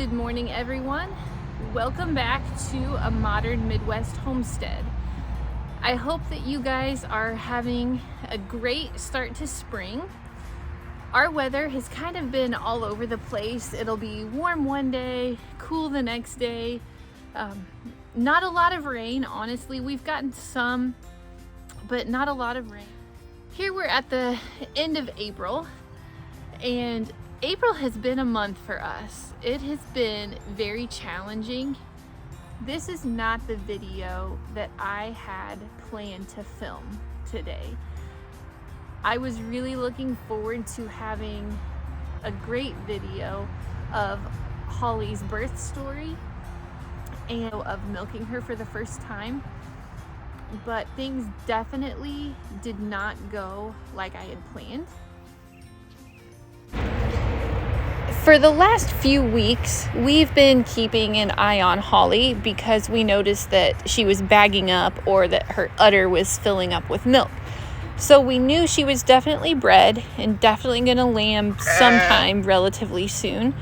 Good morning, everyone. Welcome back to a modern Midwest homestead. I hope that you guys are having a great start to spring. Our weather has kind of been all over the place. It'll be warm one day, cool the next day. Not a lot of rain, honestly. We've gotten some, but not a lot of rain. Here we're at the end of April, and April has been a month for us. It has been very challenging. This is not the video that I had planned to film today. I was really looking forward to having a great video of Holly's birth story and of milking her for the first time, but things definitely did not go like I had planned. For the last few weeks, we've been keeping an eye on Holly because we noticed that she was bagging up or that her udder was filling up with milk. So we knew she was definitely bred and definitely going to lamb sometime relatively soon.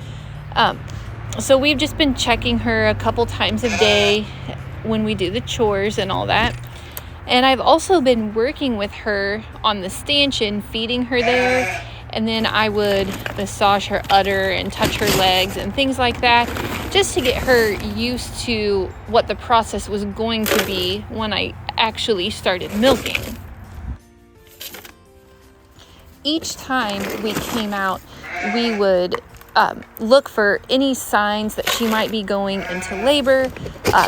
So we've just been checking her a couple times a day when we do the chores and all that. And I've also been working with her on the stanchion, feeding her there. And then I would massage her udder and touch her legs and things like that, just to get her used to what the process was going to be when I actually started milking. Each time we came out, we would look for any signs that she might be going into labor,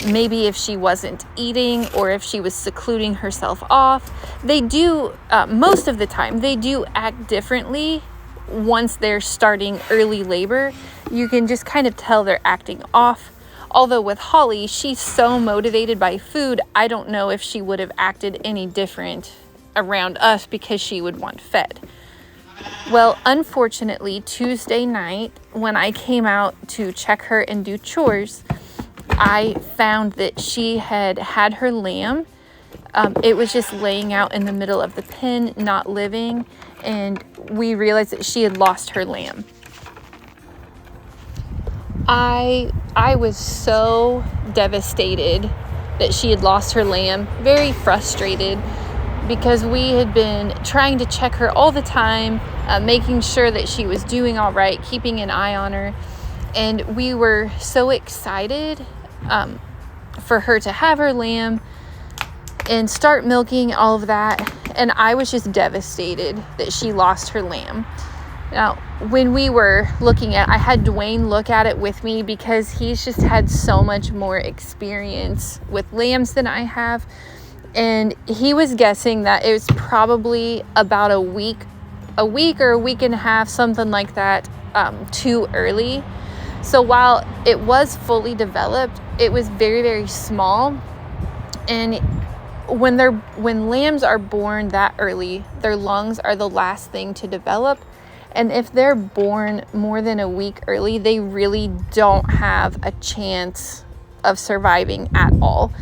maybe if she wasn't eating or if she was secluding herself off. They do, most of the time, they do act differently once they're starting early labor. You can just kind of tell they're acting off. Although with Holly, she's so motivated by food, I don't know if she would have acted any different around us because she would want fed. Well, unfortunately, Tuesday night, when I came out to check her and do chores, I found that she had her lamb. It was just laying out in the middle of the pen, not living, and we realized that she had lost her lamb. I was so devastated that she had lost her lamb, very frustrated, because we had been trying to check her all the time, making sure that she was doing all right, keeping an eye on her. And we were so excited for her to have her lamb and start milking, all of that. And I was just devastated that she lost her lamb. Now, when we were looking at, I had Dwayne look at it with me because he's just had so much more experience with lambs than I have. And he was guessing that it was probably about a week or a week and a half, something like that, too early. So while it was fully developed, it was very, very small. And when lambs are born that early, their lungs are the last thing to develop. And if they're born more than a week early, they really don't have a chance of surviving at all.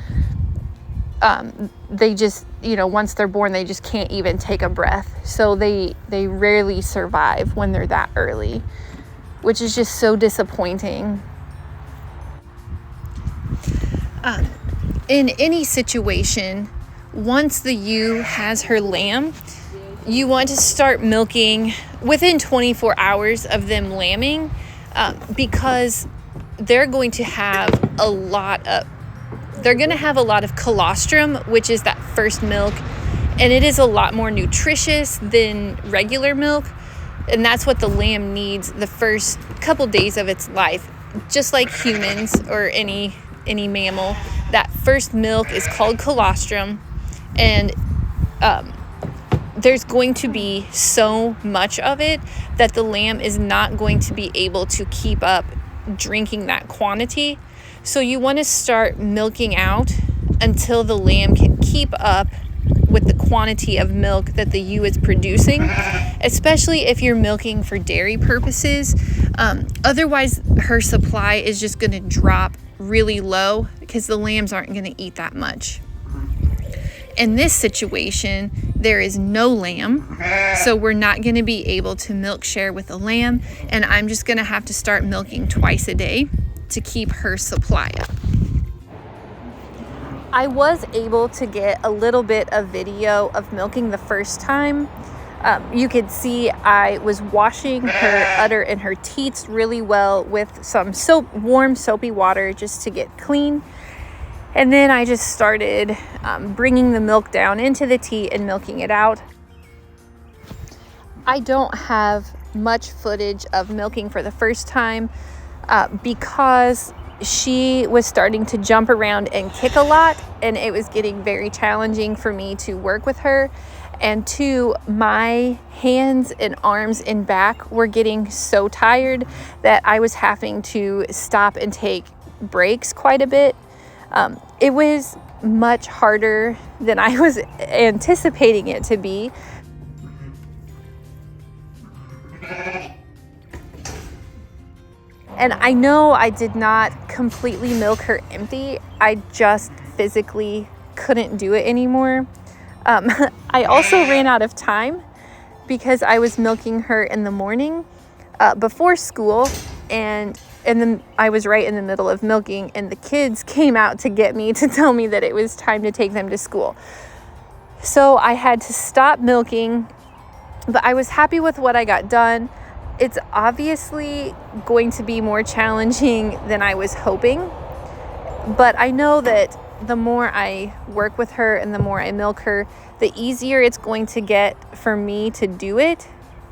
They just, once they're born, they just can't even take a breath. So they rarely survive when they're that early, which is just so disappointing. In any situation, once the ewe has her lamb, you want to start milking within 24 hours of them lambing, because they're going to have a lot of colostrum, which is that first milk, and it is a lot more nutritious than regular milk, and that's what the lamb needs the first couple days of its life. Just like humans or any mammal, that first milk is called colostrum, and there's going to be so much of it that the lamb is not going to be able to keep up drinking that quantity. So you want to start milking out until the lamb can keep up with the quantity of milk that the ewe is producing, especially if you're milking for dairy purposes. Otherwise, her supply is just going to drop really low because the lambs aren't going to eat that much. In this situation, there is no lamb, so we're not going to be able to milk share with the lamb, and I'm just going to have to start milking twice a day. to keep her supply up. I was able to get a little bit of video of milking the first time. You could see I was washing her udder and her teats really well with some warm soapy water just to get clean. And then I just started bringing the milk down into the teat and milking it out. I don't have much footage of milking for the first time because she was starting to jump around and kick a lot, and it was getting very challenging for me to work with her. And two, my hands and arms and back were getting so tired that I was having to stop and take breaks quite a bit. It was much harder than I was anticipating it to be. And I know I did not completely milk her empty. I just physically couldn't do it anymore. I also ran out of time because I was milking her in the morning before school, and then I was right in the middle of milking, and the kids came out to get me to tell me that it was time to take them to school. So I had to stop milking, but I was happy with what I got done. It's obviously going to be more challenging than I was hoping, but I know that the more I work with her and the more I milk her, the easier it's going to get for me to do it.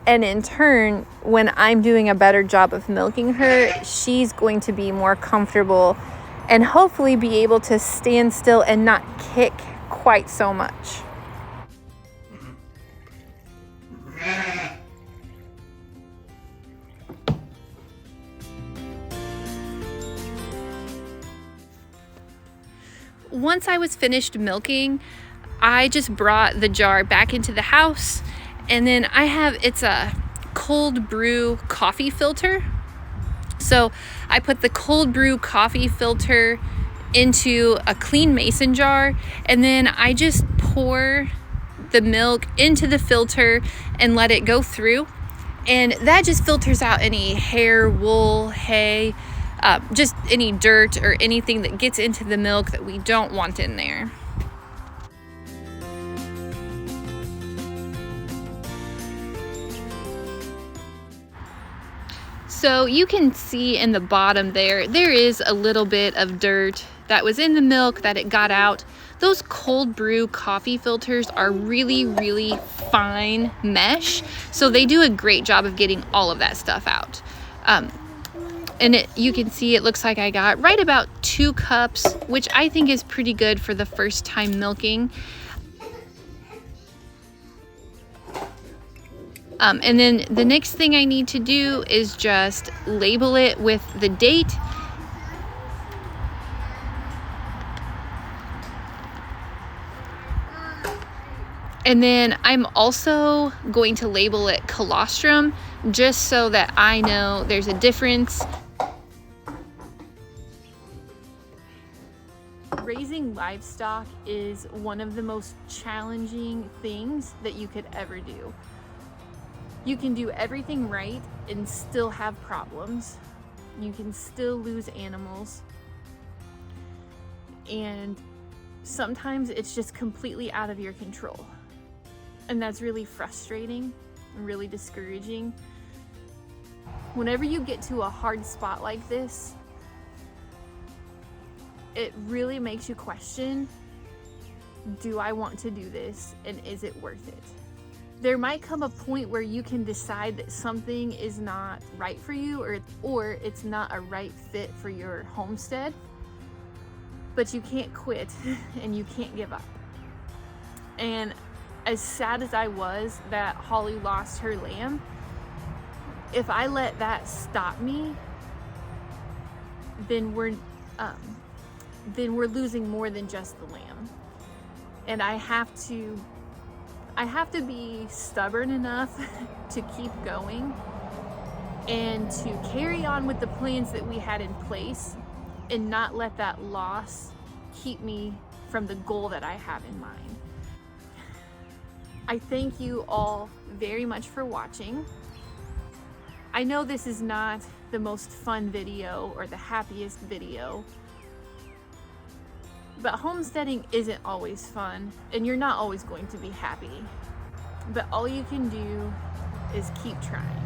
And in turn, when I'm doing a better job of milking her, she's going to be more comfortable and hopefully be able to stand still and not kick quite so much. Once I was finished milking, I just brought the jar back into the house, and then it's a cold brew coffee filter. So I put the cold brew coffee filter into a clean mason jar, and then I just pour the milk into the filter and let it go through. And that just filters out any hair, wool, hay, just any dirt or anything that gets into the milk that we don't want in there. So you can see in the bottom there is a little bit of dirt that was in the milk that it got out. Those cold brew coffee filters are really, really fine mesh, so they do a great job of getting all of that stuff out. And you can see it looks like I got right about 2 cups, which I think is pretty good for the first time milking. And then the next thing I need to do is just label it with the date. And then I'm also going to label it colostrum, just so that I know there's a difference. Raising livestock is one of the most challenging things that you could ever do. You can do everything right and still have problems. You can still lose animals. And sometimes it's just completely out of your control. And that's really frustrating and really discouraging. Whenever you get to a hard spot like this, it really makes you question, do I want to do this, and is it worth it? There might come a point where you can decide that something is not right for you, or it's not a right fit for your homestead, but you can't quit and you can't give up. And as sad as I was that Holly lost her lamb, if I let that stop me, then we're losing more than just the lamb. And I have to be stubborn enough to keep going and to carry on with the plans that we had in place and not let that loss keep me from the goal that I have in mind. I thank you all very much for watching. I know this is not the most fun video or the happiest video, but homesteading isn't always fun, and you're not always going to be happy. But all you can do is keep trying.